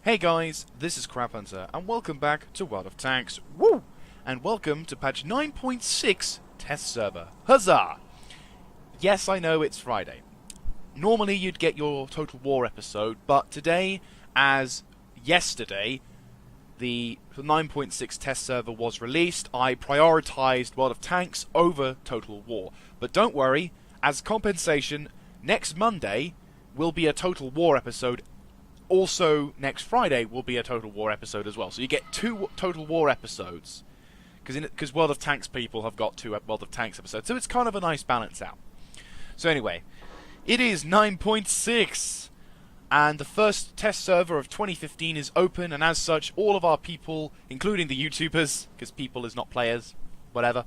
Hey guys, this is Crab Hunter, and welcome back to World of Tanks. Woo! And welcome to patch 9.6 Test Server. Huzzah! Yes, I know it's Friday. Normally you'd get your Total War episode, but today, as yesterday, the 9.6 Test Server was released. I prioritized World of Tanks over Total War. But don't worry, as compensation, next Monday will be a Total War episode. Also, next Friday will be a Total War episode as well. So you get two Total War episodes. Because World of Tanks people have got two World of Tanks episodes. So it's kind of a nice balance out. So anyway, it is 9.6. And the first test server of 2015 is open. And as such, all of our people, including the YouTubers, because people is not players, whatever,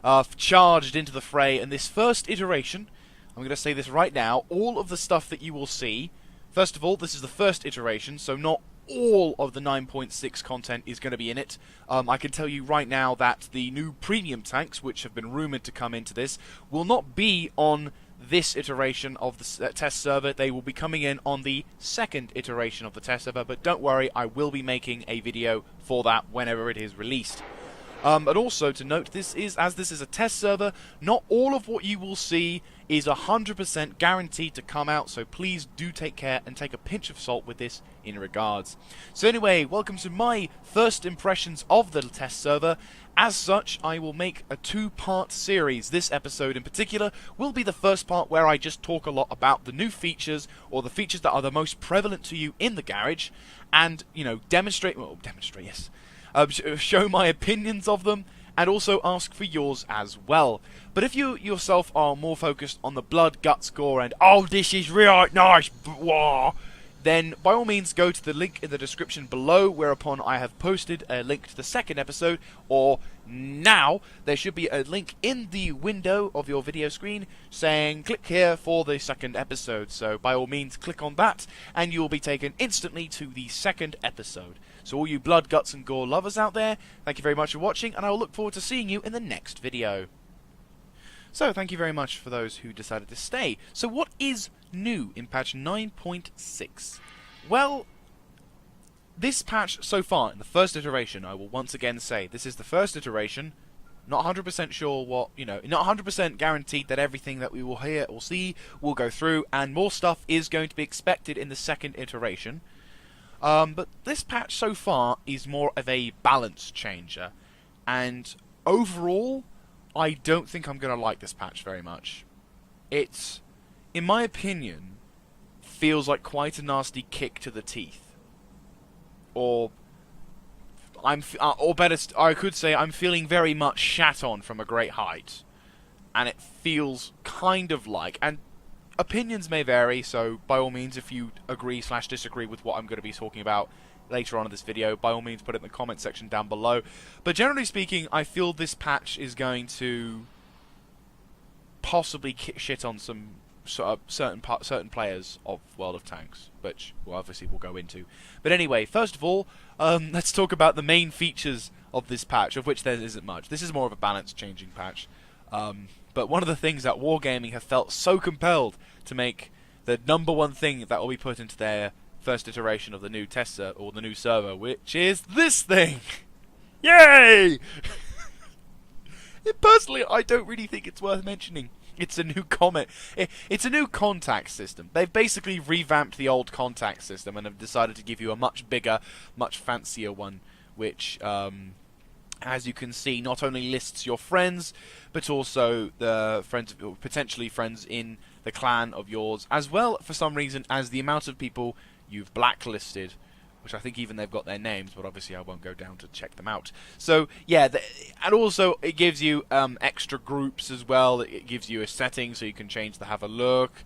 are charged into the fray. And this first iteration, I'm going to say this right now, all of the stuff that you will see. First of all, this is the first iteration, so not all of the 9.6 content is going to be in it. I can tell you right now that the new premium tanks, which have been rumoured to come into this, will not be on this iteration of the test server. They will be coming in on the second iteration of the test server, but don't worry, I will be making a video for that whenever it is released. But also to note, this is a test server, not all of what you will see is 100% guaranteed to come out, so please do take care and take a pinch of salt with this in regards. So anyway, welcome to my first impressions of the test server. As such, I will make a two-part series. This episode in particular will be the first part where I just talk a lot about the new features, or the features that are the most prevalent to you in the garage, and, you know, show my opinions of them, and also ask for yours as well. But if you yourself are more focused on the blood, guts, gore, and oh, this is really nice, blah, then by all means go to the link in the description below, whereupon I have posted a link to the second episode, or now there should be a link in the window of your video screen saying click here for the second episode. So by all means click on that and you will be taken instantly to the second episode. So all you blood, guts and gore lovers out there, thank you very much for watching, and I will look forward to seeing you in the next video. So thank you very much for those who decided to stay. So what is new in patch 9.6? Well, this patch so far, in the first iteration, I will once again say, this is the first iteration, not 100% sure what, not 100% guaranteed that everything that we will hear or see will go through, and more stuff is going to be expected in the second iteration. But this patch so far is more of a balance changer, and overall, I don't think I'm going to like this patch very much. It's, in my opinion, feels like quite a nasty kick to the teeth. Or I could say I'm feeling very much shat on from a great height. And it feels kind of like, and opinions may vary, so by all means, if you agree/disagree with what I'm going to be talking about later on in this video, by all means put it in the comment section down below. But generally speaking, I feel this patch is going to possibly shit on some certain players of World of Tanks, which obviously we'll go into. But anyway, first of all, let's talk about the main features of this patch, of which there isn't much. This is more of a balance-changing patch. But one of the things that Wargaming have felt so compelled to make the #1 thing that will be put into their first iteration of the new test server, or the new server, which is this thing! Yay! Personally, I don't really think it's worth mentioning. It's a new it's a new contact system. They've basically revamped the old contact system and have decided to give you a much bigger, much fancier one, which, as you can see, not only lists your friends, but also the potentially friends in the clan of yours, as well, for some reason, as the amount of people you've blacklisted, which I think even they've got their names, but obviously I won't go down to check them out. So, yeah, and also it gives you extra groups as well. It gives you a setting so you can change the have a look.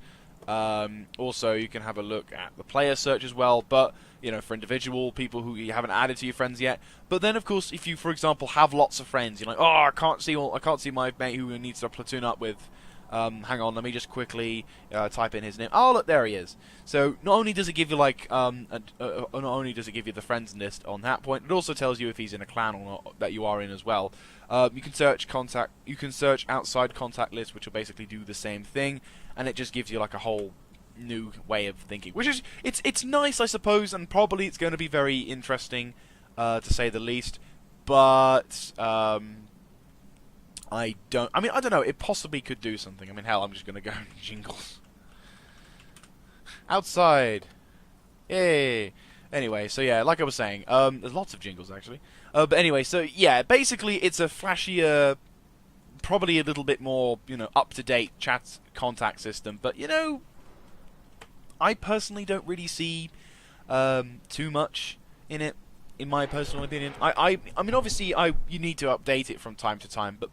Also, you can have a look at the player search as well, but, for individual people who you haven't added to your friends yet. But then, of course, if you, for example, have lots of friends, you're like, oh, I can't see my mate who needs to platoon up with. Hang on, let me just quickly type in his name. Oh, look, there he is. So not only does it give you not only does it give you the friends list on that point, it also tells you if he's in a clan or not that you are in as well. You can search outside contact list, which will basically do the same thing, and it just gives you like a whole new way of thinking, which is it's nice, I suppose, and probably it's going to be very interesting, to say the least. But I don't know. It possibly could do something. I mean, hell, I'm just going to go jingles outside. Yay. Anyway, so yeah, like I was saying, there's lots of jingles actually. But anyway, so yeah, basically it's a flashier, probably a little bit more, up-to-date chat contact system. But, I personally don't really see too much in it, in my personal opinion. I mean, obviously, you need to update it from time to time, but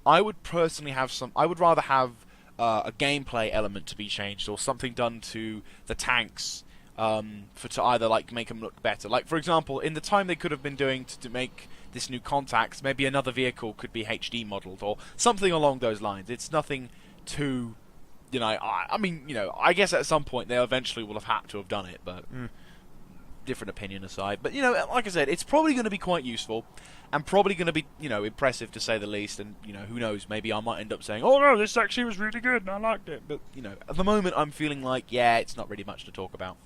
I would personally I would rather have a gameplay element to be changed, or something done to the tanks, to either make them look better. Like, for example, in the time they could have been doing to make this new contacts, maybe another vehicle could be HD modeled or something along those lines. It's nothing too, I guess at some point they eventually will have had to have done it, but different opinion aside. But, like I said, it's probably going to be quite useful and probably going to be, impressive to say the least. And, who knows, maybe I might end up saying, oh no, this actually was really good and I liked it. But, at the moment I'm feeling like, yeah, it's not really much to talk about.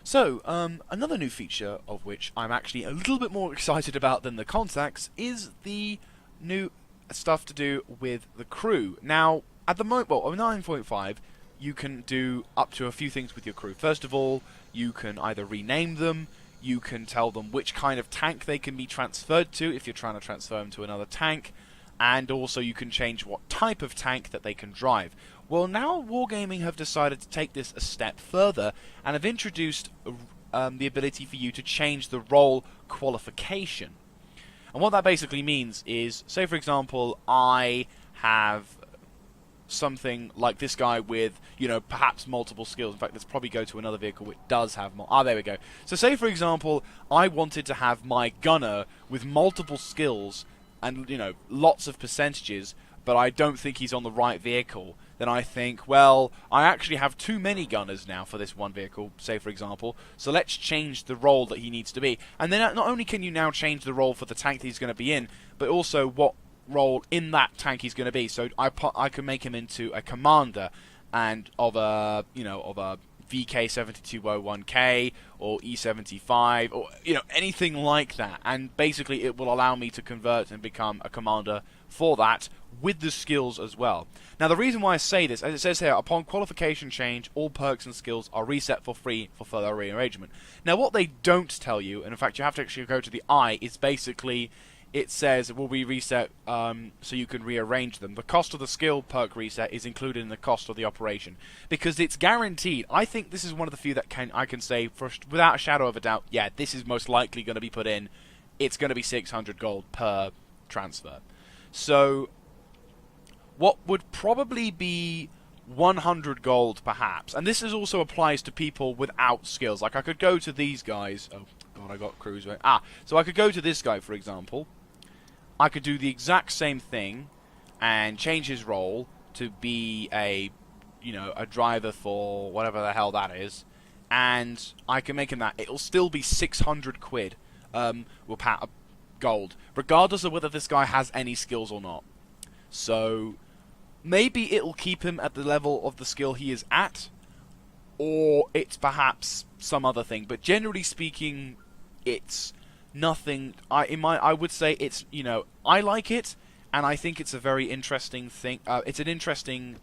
So, another new feature of which I'm actually a little bit more excited about than the contacts is the new stuff to do with the crew. Now, at the moment, well, on 9.5, you can do up to a few things with your crew. First of all, you can either rename them, you can tell them which kind of tank they can be transferred to if you're trying to transfer them to another tank, and also you can change what type of tank that they can drive. Well, now Wargaming have decided to take this a step further and have introduced the ability for you to change the role qualification. And what that basically means is, say for example, I have something like this guy with, perhaps multiple skills. In fact, let's probably go to another vehicle which does have more. Ah, there we go. So say for example, I wanted to have my gunner with multiple skills and, lots of percentages, but I don't think he's on the right vehicle. Then I think, well, I actually have too many gunners now for this one vehicle, say for example, so let's change the role that he needs to be. And then not only can you now change the role for the tank that he's going to be in, but also what role in that tank he's going to be. So I can make him into a commander and of a VK7201K or E75 or anything like that, and basically it will allow me to convert and become a commander for that with the skills as well. Now the reason why I say this, as it says here, upon qualification change all perks and skills are reset for free for further rearrangement. Now what they don't tell you, and in fact you have to actually go to the I, is basically it says it will be reset so you can rearrange them. The cost of the skill perk reset is included in the cost of the operation because it's guaranteed. I think this is one of the few that I can say without a shadow of a doubt, yeah, this is most likely going to be put in. It's going to be 600 gold per transfer. So what would probably be 100 gold perhaps, and this also applies to people without skills. Like I could go to these guys. Oh god, I got crews right. So I could go to this guy for example. I could do the exact same thing and change his role to be a driver for whatever the hell that is, and I can make him that. It'll still be 600 quid gold, regardless of whether this guy has any skills or not. So maybe it'll keep him at the level of the skill he is at, or it's perhaps some other thing. But generally speaking, it's nothing. I would say it's, I like it, and I think it's a very interesting thing. It's an interesting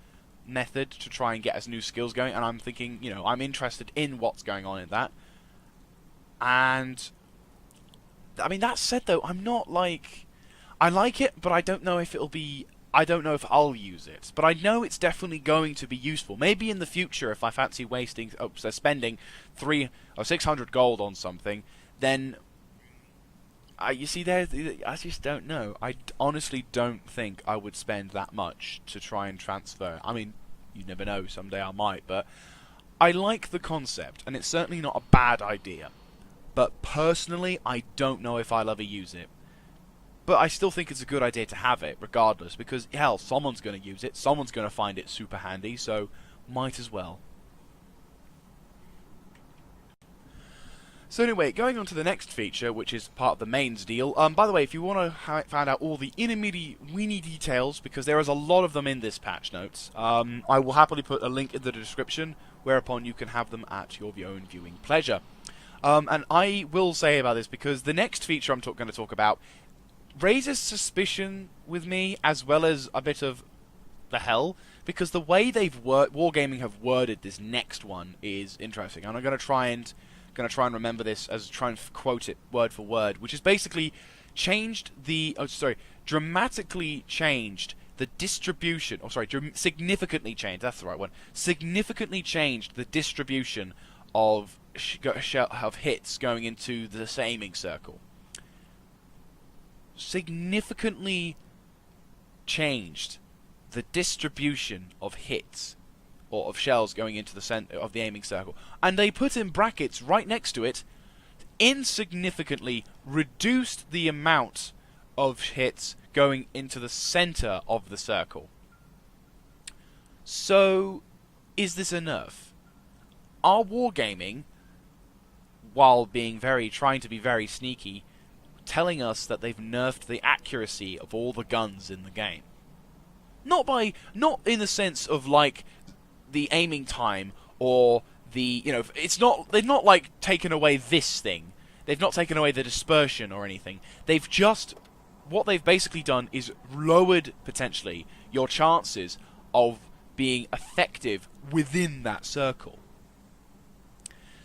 method to try and get us new skills going, and I'm thinking, I'm interested in what's going on in that. And I mean, that said though, I'm not like, I like it, but I don't know if it'll be, I don't know if I'll use it, but I know it's definitely going to be useful. Maybe in the future, if I fancy spending 300 or 600 gold on something, then you see, I just don't know. I honestly don't think I would spend that much to try and transfer. I mean, you never know. Someday I might, but I like the concept, and it's certainly not a bad idea. But personally, I don't know if I'll ever use it. But I still think it's a good idea to have it, regardless, because, hell, someone's going to use it, someone's going to find it super handy, so might as well. So anyway, going on to the next feature, which is part of the mains deal. By the way, if you want to find out all the weeny details, because there is a lot of them in this patch notes, I will happily put a link in the description, whereupon you can have them at your own viewing pleasure. And I will say about this, because the next feature I'm going to talk about raises suspicion with me, as well as a bit of the hell, because the way they've Wargaming have worded this next one is interesting, and I'm going to try and remember this as try and quote it word for word, which is basically dramatically changed the distribution, significantly changed, that's the right one, significantly changed the distribution of hits going into the aiming circle. Significantly changed the distribution of hits or of shells going into the center of the aiming circle, and they put in brackets right next to it, insignificantly reduced the amount of hits going into the center of the circle. So, is this a nerf? Are Wargaming, while trying to be very sneaky, telling us that they've nerfed the accuracy of all the guns in the game? Not in the sense of like the aiming time or the, they've not like taken away this thing. They've not taken away the dispersion or anything. What they've basically done is lowered, potentially, your chances of being effective within that circle.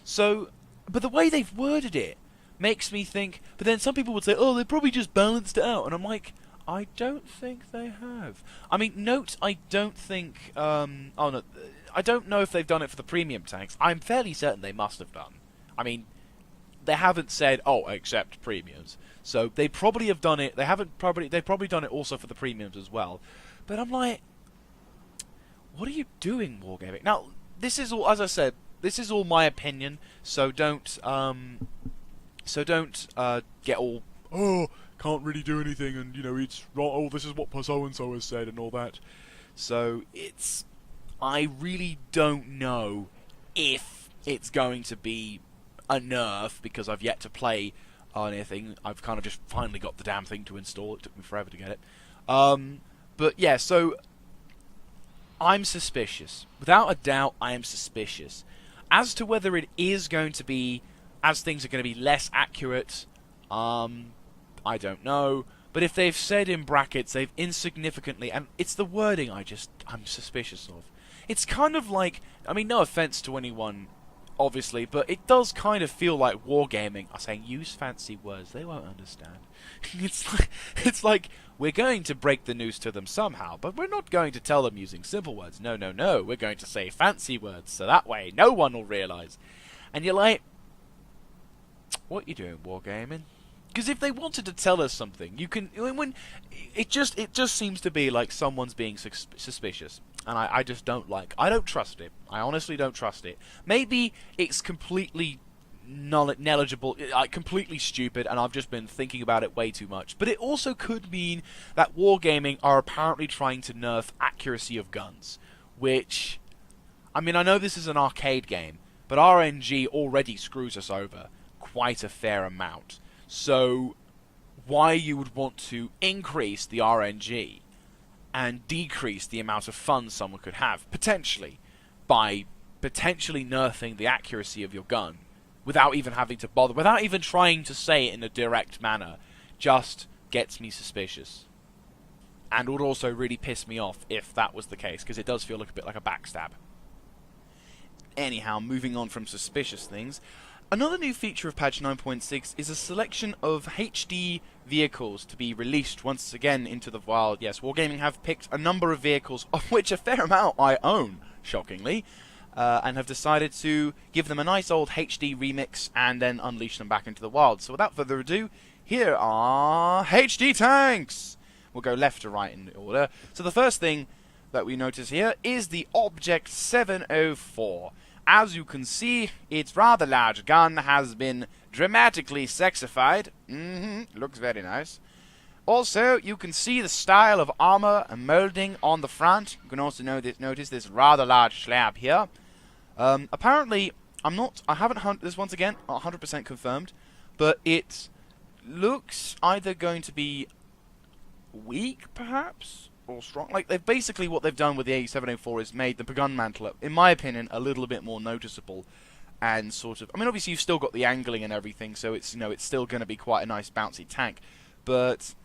So, but the way they've worded it makes me think, but then some people would say, oh, they probably just balanced it out, and I'm like, I don't think they have. I mean, note, I don't think, I don't know if they've done it for the premium tanks. I'm fairly certain they must have done. I mean, they haven't said, oh, except premiums. So they probably have done it. They've probably done it also for the premiums as well. But I'm like, what are you doing, Wargaming? Now, this is all, as I said, this is all my opinion. So don't get all, oh, can't really do anything, and it's wrong. Oh, this is what so and so has said, and all that. So I really don't know if it's going to be a nerf, because I've yet to play anything. I've kind of just finally got the damn thing to install. It took me forever to get it. But yeah, so I'm suspicious. Without a doubt, I am suspicious. As to whether it is going to be, as things are going to be less accurate, I don't know. But if they've said in brackets, they've insignificantly, and it's the wording I'm suspicious of. It's kind of like, I mean, no offense to anyone, obviously, but it does kind of feel like Wargaming are saying, use fancy words, they won't understand. It's like, we're going to break the news to them somehow, but we're not going to tell them using simple words. No, we're going to say fancy words, so that way no one will realise. And you're like, what are you doing, Wargaming? Because if they wanted to tell us something, you can. When it just seems to be like someone's being suspicious, and I just don't like. I don't trust it. I honestly don't trust it. Maybe it's completely knowledgeable, completely stupid, and I've just been thinking about it way too much. But it also could mean that Wargaming are apparently trying to nerf accuracy of guns, which, I mean, I know this is an arcade game, but RNG already screws us over quite a fair amount. So, why you would want to increase the RNG and decrease the amount of fun someone could have, potentially, by potentially nerfing the accuracy of your gun, without even having to bother, without even trying to say it in a direct manner, just gets me suspicious. And would also really piss me off if that was the case, because it does feel like a bit like a backstab. Anyhow, moving on from suspicious things, another new feature of patch 9.6 is a selection of HD vehicles to be released once again into the wild. Yes, Wargaming have picked a number of vehicles, of which a fair amount I own, shockingly, and have decided to give them a nice old HD remix and then unleash them back into the wild. So without further ado, here are HD tanks! We'll go left to right in order. So the first thing that we notice here is the Object 704. As you can see, its rather large gun has been dramatically sexified. Looks very nice. Also, you can see the style of armor and molding on the front. You can also notice this rather large slab here. Apparently, I haven't this once again 100% confirmed, but it looks either going to be weak, perhaps, or strong. Like, they've basically, what they've done with the 8704 is made the gun mantle, in my opinion, a little bit more noticeable. And sort of, I mean, obviously you've still got the angling and everything, so it's, it's still going to be quite a nice bouncy tank. But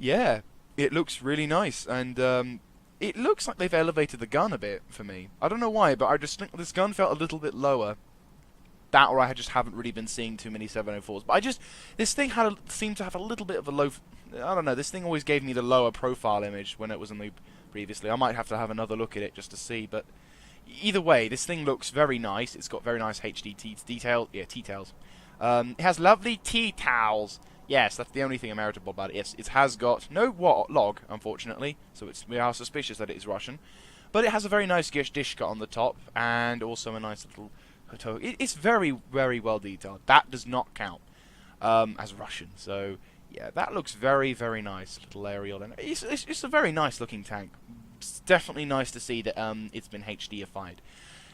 yeah, it looks really nice, and it looks like they've elevated the gun a bit for me. I don't know why, but I just think this gun felt a little bit lower. That, or I just haven't really been seeing too many 704s. But this thing seemed to have a little bit of a low. I don't know. This thing always gave me the lower profile image when it was in the previously. I might have to have another look at it just to see, but. Either way, this thing looks very nice. It's got very nice HD detail. Yeah, T-tails. It has lovely T-towels. Yes, that's the only thing meritable about it. Yes, it has got no log, unfortunately, so we are suspicious that it is Russian. But it has a very nice dish cut on the top, and also a nice little hoto. It's very, very well detailed. That does not count as Russian. So yeah, that looks very, very nice. Little aerial, and it's a very nice looking tank. It's definitely nice to see that it's been HDified.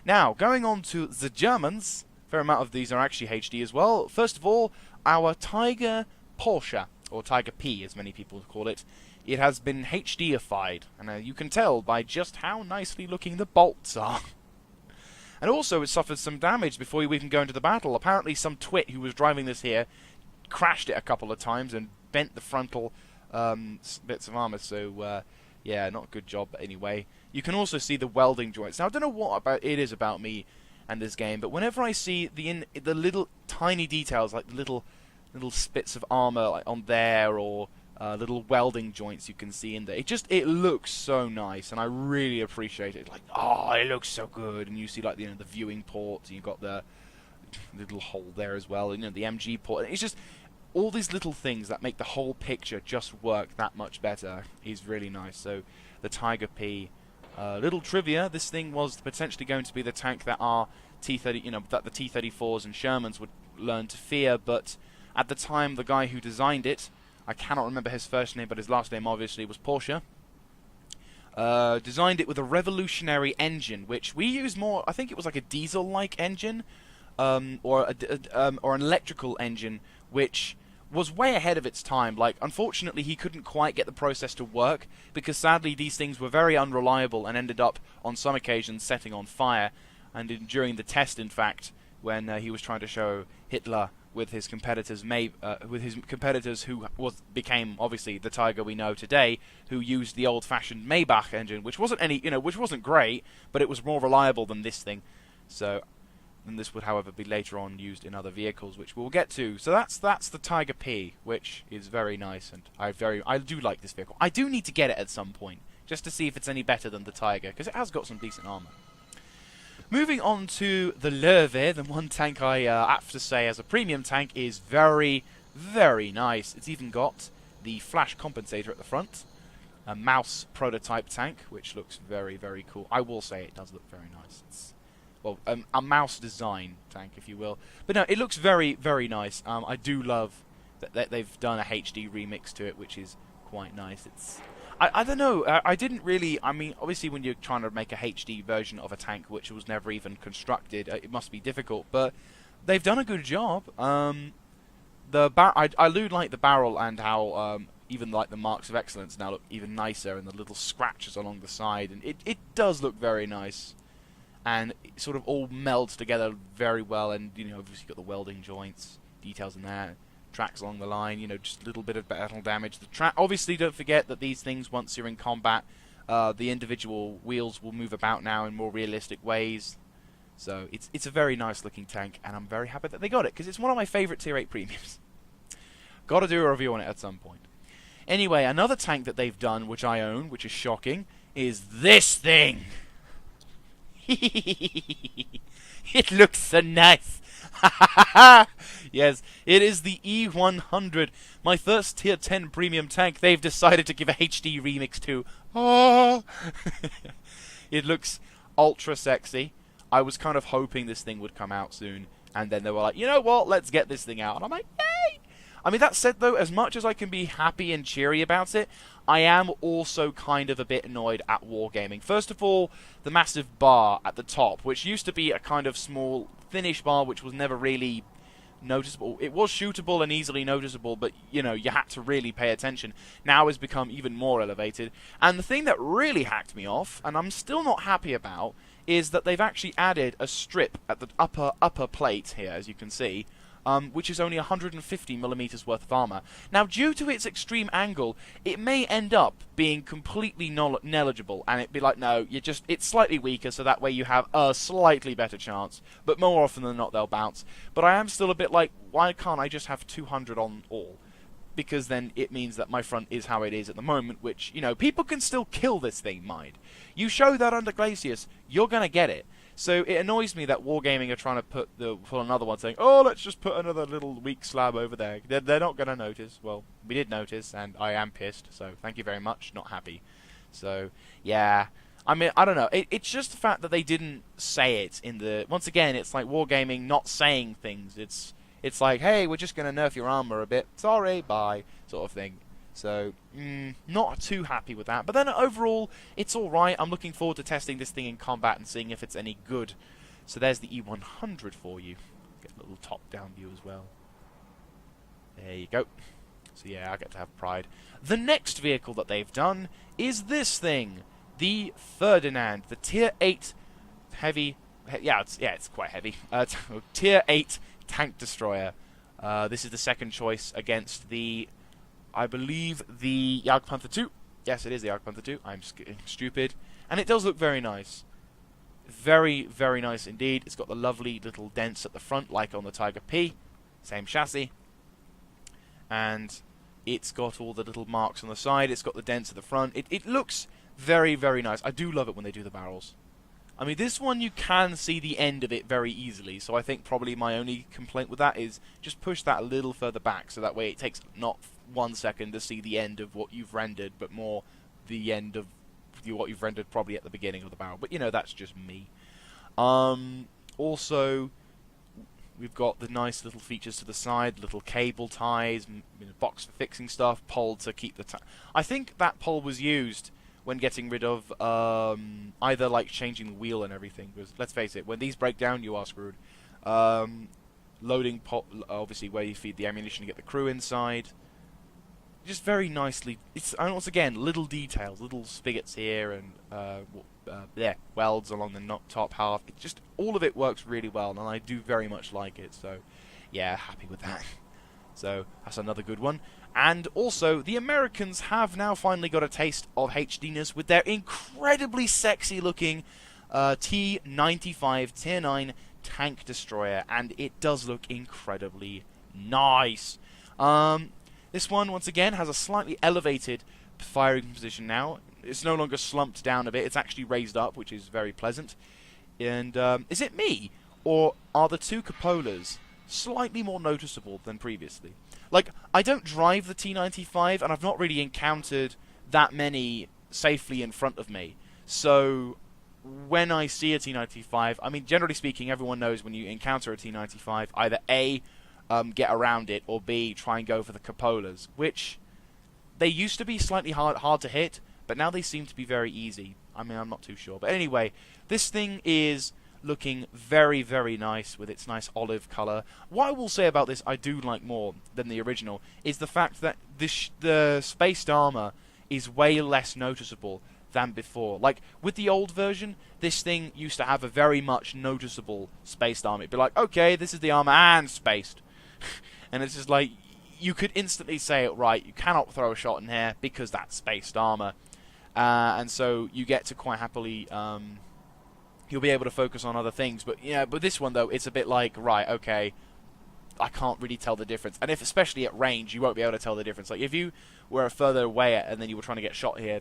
Now, going on to the Germans, a fair amount of these are actually HD as well. First of all, our Tiger Porsche, or Tiger P as many people call it, it has been HDified, and you can tell by just how nicely looking the bolts are. And also it suffered some damage before you even go into the battle. Apparently some twit who was driving this here crashed it a couple of times and bent the frontal bits of armor, so yeah, not a good job, but anyway. You can also see the welding joints. Now, I don't know what it is about me and this game, but whenever I see the little tiny details, like the little spits of armor like on there, or little welding joints you can see in there, it looks so nice, and I really appreciate it. Like, oh, it looks so good. And you see like the viewing port, and you've got the little hole there as well, and the MG port. It's just all these little things that make the whole picture just work that much better is really nice. So the Tiger P, little trivia: this thing was potentially going to be the tank that our T30, that the T34s and Shermans would learn to fear. But at the time, the guy who designed it, I cannot remember his first name, but his last name obviously was Porsche. Designed it with a revolutionary engine, which we use more. I think it was like a diesel-like engine, or an electrical engine, which was way ahead of its time. Like, unfortunately, he couldn't quite get the process to work, because sadly these things were very unreliable and ended up, on some occasions, setting on fire. And during the test, in fact, when he was trying to show Hitler with his competitors, who became obviously the Tiger we know today, who used the old-fashioned Maybach engine, which wasn't great, but it was more reliable than this thing. So. And this would, however, be later on used in other vehicles, which we'll get to. So that's the Tiger P, which is very nice, and I do like this vehicle. I do need to get it at some point, just to see if it's any better than the Tiger, because it has got some decent armor. Moving on to the Löwe, the one tank I have to say as a premium tank is very, very nice. It's even got the flash compensator at the front, a mouse prototype tank, which looks very, very cool. I will say it does look very nice. It's a mouse design tank, if you will. But no, it looks very, very nice. I do love that they've done a HD remix to it, which is quite nice. I don't know, I didn't really, I mean, obviously when you're trying to make a HD version of a tank which was never even constructed, it must be difficult, but they've done a good job. I do like the barrel, and how even like the marks of excellence now look even nicer, and the little scratches along the side, and it does look very nice. And it sort of all melds together very well, and obviously got the welding joints, details in there, tracks along the line, just a little bit of battle damage. Obviously, don't forget that these things, once you're in combat, the individual wheels will move about now in more realistic ways. So it's a very nice looking tank, and I'm very happy that they got it, because it's one of my favourite Tier 8 premiums. Gotta do a review on it at some point. Anyway, another tank that they've done, which I own, which is shocking, is this thing! It looks so nice. Yes, it is the E100, my first Tier 10 premium tank they've decided to give a HD remix to. Oh. It looks ultra sexy. I was kind of hoping this thing would come out soon, and then they were like, you know what, let's get this thing out. And I'm like, yay! I mean, that said, though, as much as I can be happy and cheery about it, I am also kind of a bit annoyed at Wargaming. First of all, the massive bar at the top, which used to be a kind of small, thinnish bar, which was never really noticeable. It was shootable and easily noticeable, but, you know, you had to really pay attention. Now has become even more elevated. And the thing that really hacked me off, and I'm still not happy about, is that they've actually added a strip at the upper plate here, as you can see, which is only 150mm worth of armor. Now, due to its extreme angle, it may end up being completely negligible, and it'd be like, no, it's slightly weaker, so that way you have a slightly better chance, but more often than not, they'll bounce. But I am still a bit like, why can't I just have 200 on all? Because then it means that my front is how it is at the moment, which, you know, people can still kill this thing, mind. You show that under Glacius, you're gonna get it. So it annoys me that Wargaming are trying to put another one, saying, oh, let's just put another little weak slab over there. They're not going to notice. Well, we did notice, and I am pissed, so thank you very much. Not happy. So, yeah. I mean, I don't know. It's just the fact that they didn't say it in the... Once again, it's like Wargaming not saying things. It's like, hey, we're just going to nerf your armor a bit. Sorry, bye, sort of thing. So, not too happy with that. But then overall, it's alright. I'm looking forward to testing this thing in combat and seeing if it's any good. So there's the E100 for you. Get a little top-down view as well. There you go. So yeah, I get to have pride. The next vehicle that they've done is this thing. The Ferdinand. The Tier 8 heavy... it's quite heavy. Tier 8 tank destroyer. This is the second choice against the... I believe the Jagdpanther 2. Yes, it is the Jagdpanther 2. I'm stupid. And it does look very nice. Very, very nice indeed. It's got the lovely little dents at the front, like on the Tiger P. Same chassis. And it's got all the little marks on the side. It's got the dents at the front. It looks very, very nice. I do love it when they do the barrels. I mean, this one you can see the end of it very easily, so I think probably my only complaint with that is just push that a little further back, so that way it takes not 1 second to see the end of what you've rendered, but more the end of what you've rendered probably at the beginning of the barrel. But, you know, that's just me. Also, we've got the nice little features to the side, little cable ties, box for fixing stuff, pole to keep the... I think that pole was used when getting rid of either like changing the wheel and everything, because let's face it, when these break down, you are screwed. Loading obviously where you feed the ammunition to get the crew inside. Just very nicely. And once again, little details, little spigots here, and welds along the top half. It just all of it works really well, and I do very much like it. So, yeah, happy with that. So that's another good one. And also, the Americans have now finally got a taste of HDness with their incredibly sexy-looking T-95 Tier 9 tank destroyer, and it does look incredibly nice. This one, once again, has a slightly elevated firing position now. It's no longer slumped down a bit, it's actually raised up, which is very pleasant. And is it me, or are the two cupolas slightly more noticeable than previously? Like, I don't drive the T-95, and I've not really encountered that many safely in front of me. So, when I see a T-95, I mean, generally speaking, everyone knows when you encounter a T-95, either A, get around it, or B, try and go for the cupolas, which they used to be slightly hard to hit, but now they seem to be very easy. I mean, I'm not too sure. But anyway, this thing is looking very, very nice with its nice olive colour. What I will say about this I do like more than the original is the fact that the spaced armour is way less noticeable than before. Like, with the old version, this thing used to have a very much noticeable spaced armour. It'd be like, okay, this is the armour and spaced. And it's just like, you could instantly say it right, you cannot throw a shot in here because that's spaced armour. And so you get to quite happily... you'll be able to focus on other things, but yeah. But this one though, it's a bit like, right, okay, I can't really tell the difference. And if especially at range, you won't be able to tell the difference. Like if you were further away and then you were trying to get shot here,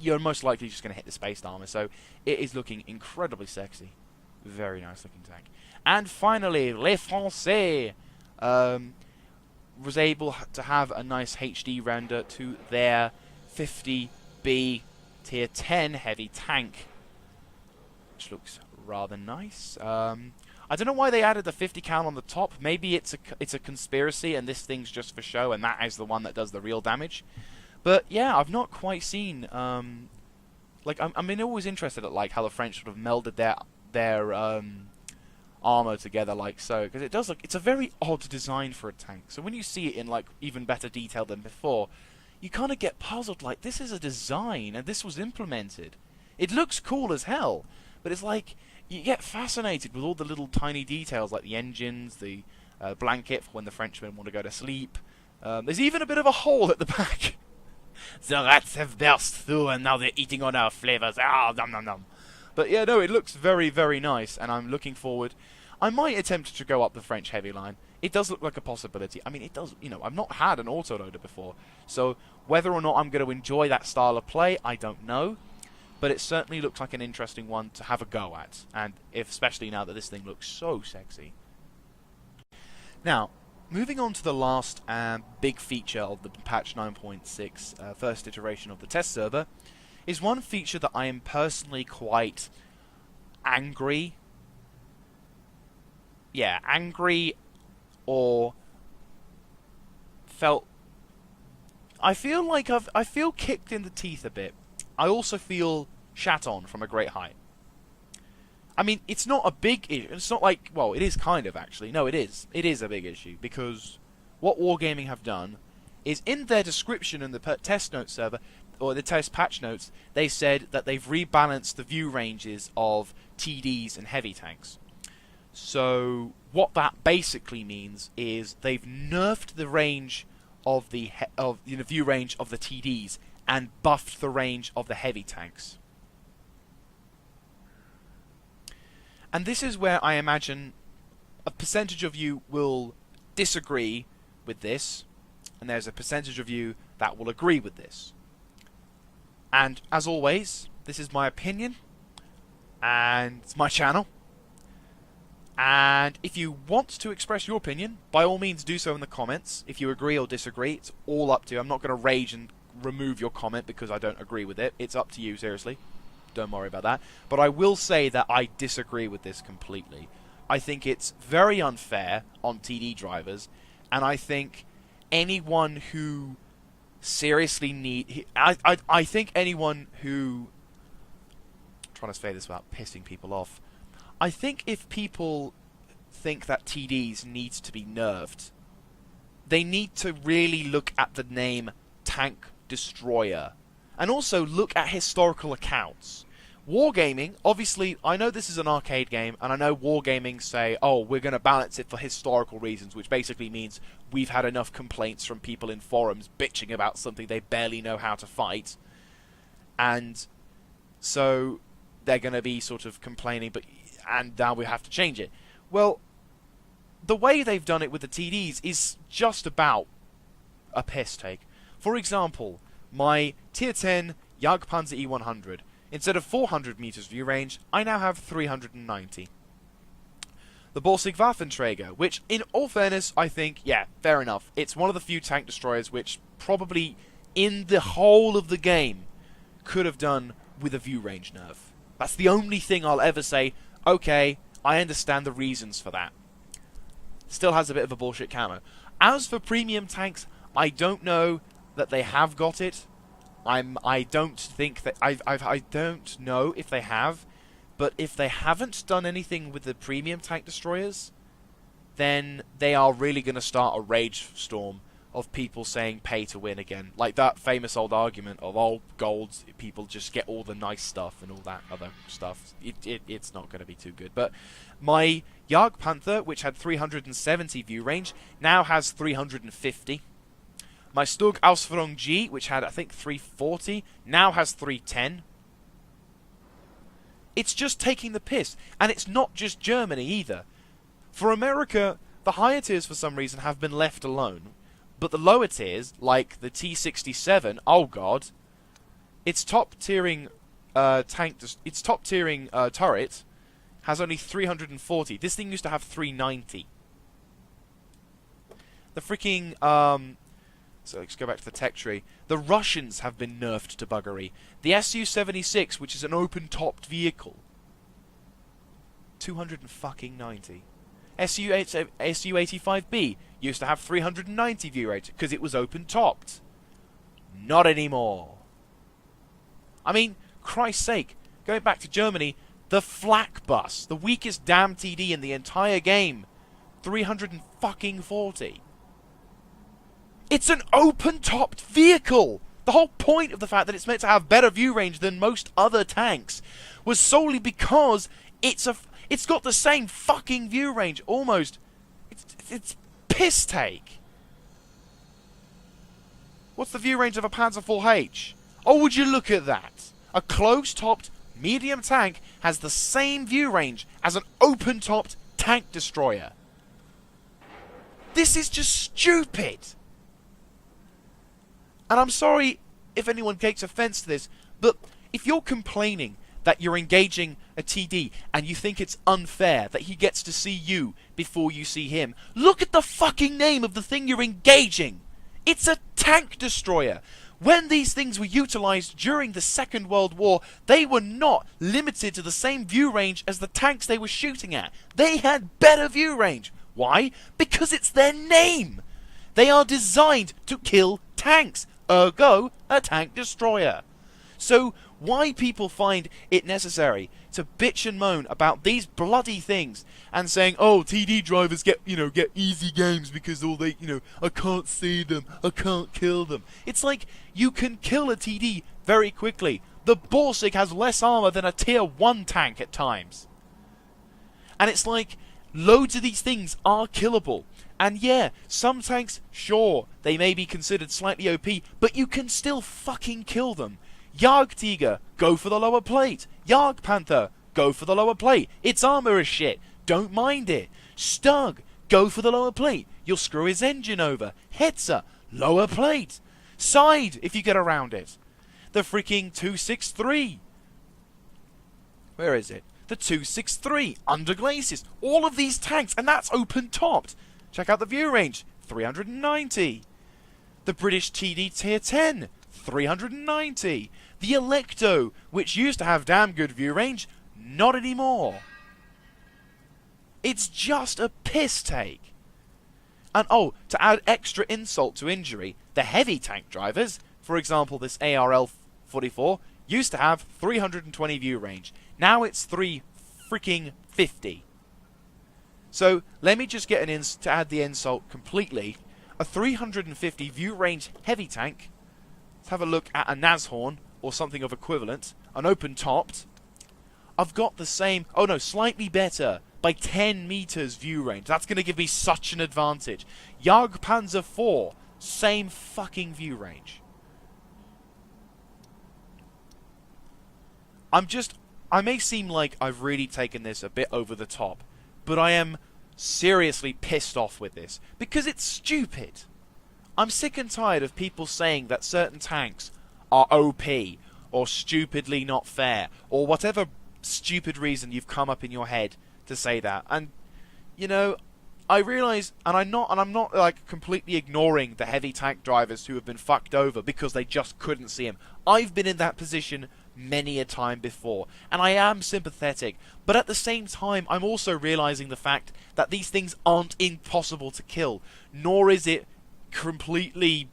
you're most likely just going to hit the spaced armor. So it is looking incredibly sexy, very nice looking tank. And finally, Les Français was able to have a nice HD render to their 50B Tier 10 heavy tank, which looks rather nice. I I don't know why they added the 50 cal on the top. Maybe it's a conspiracy and this thing's just for show, and that is the one that does the real damage. But yeah, I've not quite seen. Like I'm always interested at like how the French sort of melded their armor together like so, because it does look. It's a very odd design for a tank. So when you see it in like even better detail than before, you kind of get puzzled. Like, this is a design and this was implemented. It looks cool as hell, but it's like you get fascinated with all the little tiny details, like the engines, the blanket for when the Frenchmen want to go to sleep. There's even a bit of a hole at the back. The rats have burst through and now they're eating on our flavors. Ah, nom nom nom. But yeah, no, it looks very, very nice, and I'm looking forward. I might attempt to go up the French heavy line. It does look like a possibility. I mean, it does, you know, I've not had an autoloader before, so whether or not I'm going to enjoy that style of play, I don't know. But it certainly looks like an interesting one to have a go at, and especially now that this thing looks so sexy. Now, moving on to the last big feature of the patch 9.6 first iteration of the test server, is one feature that I am personally quite angry. Yeah, angry or felt... I feel like I feel kicked in the teeth a bit. I also feel shat on from a great height. I mean, it's not a big issue. It's not like, well, it is kind of actually. No, it is. It is a big issue because what Wargaming have done is in their description in the test note server, or the test patch notes, they said that they've rebalanced the view ranges of TDs and heavy tanks. So what that basically means is they've nerfed the range of the view range of the TDs and buffed the range of the heavy tanks. And this is where I imagine a percentage of you will disagree with this, and there's a percentage of you that will agree with this. And as always, this is my opinion, and it's my channel. And if you want to express your opinion, by all means do so in the comments. If you agree or disagree, it's all up to you. I'm not going to rage and remove your comment because I don't agree with it. It's up to you, seriously. Don't worry about that. But I will say that I disagree with this completely. I think it's very unfair on TD drivers, and I think anyone who seriously I think anyone who... I'm trying to say this without pissing people off. I think if people think that TDs needs to be nerfed, they need to really look at the name Tank Destroyer, and also look at historical accounts. Wargaming, obviously, I know this is an arcade game, and I know Wargaming say, oh, we're going to balance it for historical reasons, which basically means we've had enough complaints from people in forums bitching about something they barely know how to fight, and so they're going to be sort of complaining, and now we have to change it. Well, the way they've done it with the TDs is just about a piss take. For example, my Tier 10 Jagdpanzer E100. Instead of 400 meters view range, I now have 390. The Borsig Waffenträger, which, in all fairness, I think, yeah, fair enough. It's one of the few tank destroyers which probably, in the whole of the game, could have done with a view range nerf. That's the only thing I'll ever say, okay, I understand the reasons for that. Still has a bit of a bullshit camo. As for premium tanks, I don't know that they have got it. I don't think that I don't know if they have, but if they haven't done anything with the premium tank destroyers, then they are really going to start a rage storm of people saying pay to win again. Like that famous old argument of, oh, gold, people just get all the nice stuff and all that other stuff. It's not going to be too good. But my Jagdpanther, which had 370 view range, now has 350. My Stug Ausführung G, which had, I think, 340, now has 310. It's just taking the piss. And it's not just Germany either. For America, the higher tiers for some reason have been left alone. But the lower tiers, like the T-67, oh god, its top-tiering turret has only 340. This thing used to have 390. The freaking, so let's go back to the tech tree. The Russians have been nerfed to buggery. The Su-76, which is an open-topped vehicle, 290. SU-85B used to have 390 view range because it was open-topped. Not anymore. I mean, Christ's sake, going back to Germany, the flak bus, the weakest damn TD in the entire game, 340. It's an open-topped vehicle! The whole point of the fact that it's meant to have better view range than most other tanks was solely because it's got the same fucking view range, almost. It's piss take. What's the view range of a Panzer IV-H? Oh, would you look at that? A closed-topped medium tank has the same view range as an open-topped tank destroyer. This is just stupid. And I'm sorry if anyone takes offense to this, but if you're complaining that you're engaging a TD and you think it's unfair that he gets to see you before you see him, look at the fucking name of the thing you're engaging. It's a tank destroyer. When these things were utilized during the Second World War, they were not limited to the same view range as the tanks they were shooting at. They had better view range. Why? Because it's their name. They are designed to kill tanks. Ergo, a tank destroyer. So why people find it necessary to bitch and moan about these bloody things and saying, oh, TD drivers get easy games because all they, I can't see them, I can't kill them. It's like, you can kill a TD very quickly. The Borsig has less armor than a tier 1 tank at times. And it's like, loads of these things are killable. And yeah, some tanks, sure, they may be considered slightly OP, but you can still fucking kill them. Jagdtiger, go for the lower plate. Jagdpanther, go for the lower plate. Its armor is shit. Don't mind it. Stug, go for the lower plate. You'll screw his engine over. Hetzer, lower plate. Side, if you get around it. The freaking 263. Where is it? The 263, under glacis. All of these tanks, and that's open-topped. Check out the view range, 390. The British TD Tier 10, 390. The Electo, which used to have damn good view range, not anymore. It's just a piss take. And oh, to add extra insult to injury, the heavy tank drivers, for example this ARL 44, used to have 320 view range. Now it's 350. So let me just get to add the insult completely. A 350 view range heavy tank. Let's have a look at a Nashorn or something of equivalent. An open-topped. I've got the same, oh no, slightly better, by 10 meters view range. That's going to give me such an advantage. Jagdpanzer IV, same fucking view range. I may seem like I've really taken this a bit over the top, but I am seriously pissed off with this, because it's stupid. I'm sick and tired of people saying that certain tanks are OP, or stupidly not fair, or whatever stupid reason you've come up in your head to say that. And, I realise, and I'm not like completely ignoring the heavy tank drivers who have been fucked over because they just couldn't see him. I've been in that position many a time before, and I am sympathetic, but at the same time I'm also realising the fact that these things aren't impossible to kill, nor is it completely,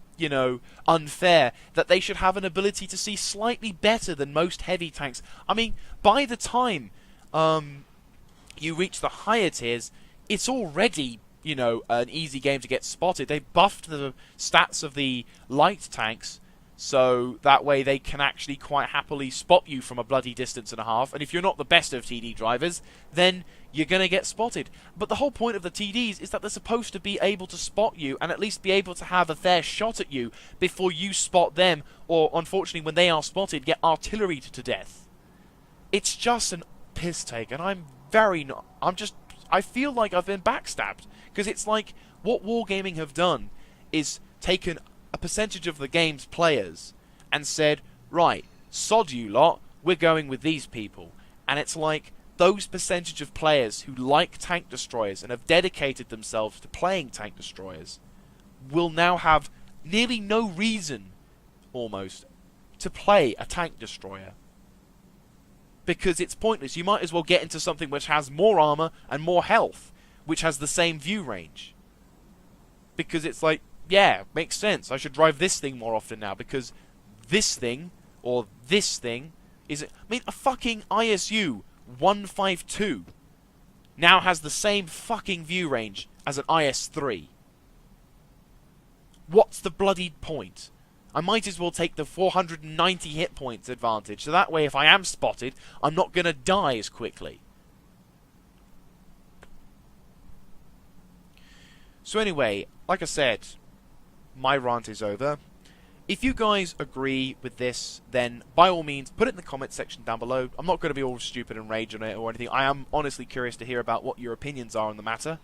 unfair that they should have an ability to see slightly better than most heavy tanks. I mean, by the time you reach the higher tiers, it's already, an easy game to get spotted. They buffed the stats of the light tanks, so that way they can actually quite happily spot you from a bloody distance and a half. And if you're not the best of TD drivers, then you're going to get spotted. But the whole point of the TDs is that they're supposed to be able to spot you and at least be able to have a fair shot at you before you spot them, or unfortunately when they are spotted, get artilleried to death. It's just an piss take, and I feel like I've been backstabbed, because it's like what Wargaming have done is taken a percentage of the game's players and said, right, sod you lot, we're going with these people. And it's like those percentage of players who like tank destroyers and have dedicated themselves to playing tank destroyers will now have nearly no reason, almost, to play a tank destroyer. because it's pointless. You might as well get into something which has more armor and more health, which has the same view range. Because it's like, yeah, makes sense. I should drive this thing more often now, because this thing, or this thing, is... I mean, a fucking ISU 152 now has the same fucking view range as an IS3. What's the bloody point? I might as well take the 490 hit points advantage, so that way if I am spotted, I'm not going to die as quickly. So anyway, like I said, my rant is over. If you guys agree with this, then by all means, put it in the comment section down below. I'm not going to be all stupid and rage on it or anything. I am honestly curious to hear about what your opinions are on the matter.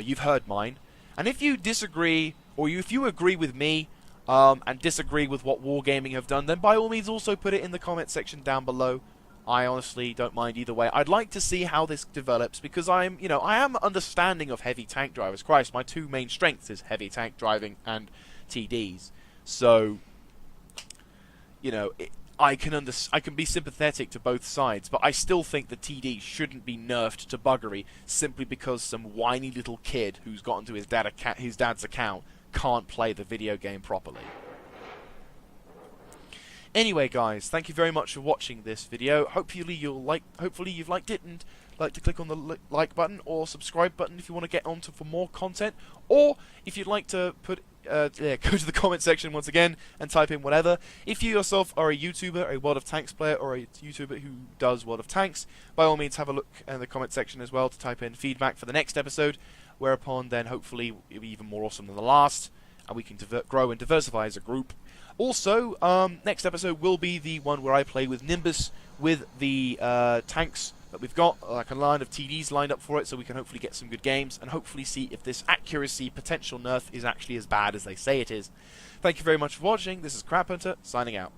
You've heard mine. And if you disagree, or if you agree with me, and disagree with what Wargaming have done, then by all means also put it in the comment section down below. I honestly don't mind either way. I'd like to see how this develops, because I am understanding of heavy tank drivers. Christ, my two main strengths is heavy tank driving and TDs. So, I can be sympathetic to both sides, but I still think the TD shouldn't be nerfed to buggery simply because some whiny little kid who's got into his dad's account can't play the video game properly. Anyway, guys, thank you very much for watching this video. Hopefully you've liked it and like to click on the like button or subscribe button if you want to get on for more content, or if you'd like to go to the comment section once again and type in whatever. If you yourself are a YouTuber, a World of Tanks player, or a YouTuber who does World of Tanks, by all means have a look in the comment section as well to type in feedback for the next episode, whereupon then hopefully it'll be even more awesome than the last, and we can grow and diversify as a group. Also, next episode will be the one where I play with Nimbus with the tanks that we've got, like a line of TDs lined up for it, so we can hopefully get some good games, and hopefully see if this accuracy potential nerf is actually as bad as they say it is. Thank you very much for watching. This is Crap Hunter, signing out.